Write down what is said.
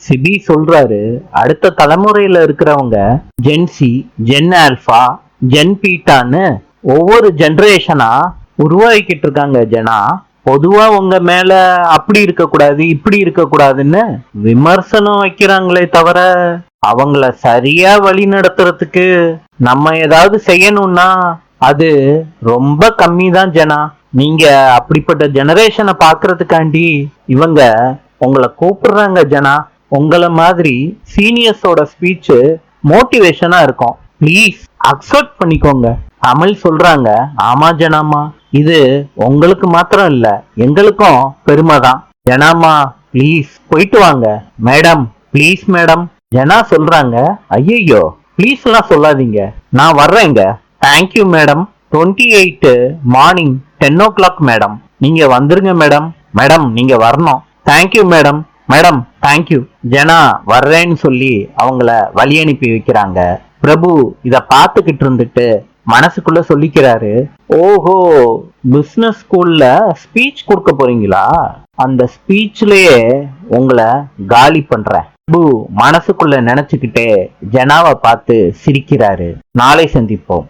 CP சொல்றாரு, அடுத்த தலைமுறையில இருக்கிறவங்க ஜென்சி, ஜென் ஆல்பா, ஜென் பீட்டான்னு ஒவ்வொரு ஜெனரேஷனா உருவாக்கிட்டு இருக்காங்க ஜனா. பொதுவா உங்க மேல அப்படி இருக்க கூடாது, இப்படி இருக்க கூடாதுன்னு விமர்சனம் வைக்கிறாங்களே தவிர அவங்கள சரியா வழி நடத்துறதுக்கு நம்ம ஏதாவது செய்யணும்னா அது ரொம்ப கம்மி தான் ஜனா. நீங்க அப்படிப்பட்ட ஜெனரேஷனை பாக்குறதுக்காண்டி இவங்க உங்களை கூப்பிடுறாங்க ஜனா. உங்களை மாதிரி சீனியர்ஸோட ஸ்பீச் மோட்டிவேஷனா இருக்கும். ப்ளீஸ் அக்செப்ட் பண்ணிக்கோங்க. அமல் சொல்றாங்க, ஆமா ஜனாமா, இது உங்களுக்கு மாத்திரம் இல்ல, எங்களுக்கும் பெருமை தான். ஜனாமா ப்ளீஸ் போயிட்டு வாங்க. Madam please madam. ஜனா சொல்றாங்க, ஐயோ ப்ளீஸ் எல்லாம் சொல்லாதீங்க, நான் வர்றேங்க. Thank you madam. 28 morning 10 o'clock madam. நீங்க வந்துருங்க மேடம். மேடம் நீங்க வரணும். Thank you madam. Madam thank you. Jana வர்றேன்னு சொல்லி அவங்கள வழி அனுப்பி வைக்கிறாங்க. பிரபு இத பாத்துக்கிட்டு இருந்துட்டு மனசுக்குள்ள சொல்லிக்கிறாரு, ஓஹோ பிசினஸ் ஸ்கூல்ல ஸ்பீச் கொடுக்க போறீங்களா? அந்த ஸ்பீச்லயே உங்களை காலி பண்றேன். பிரபு மனசுக்குள்ள நினைச்சுக்கிட்டே ஜனாவை பார்த்து சிரிக்கிறாரு. நாளை சந்திப்போம்.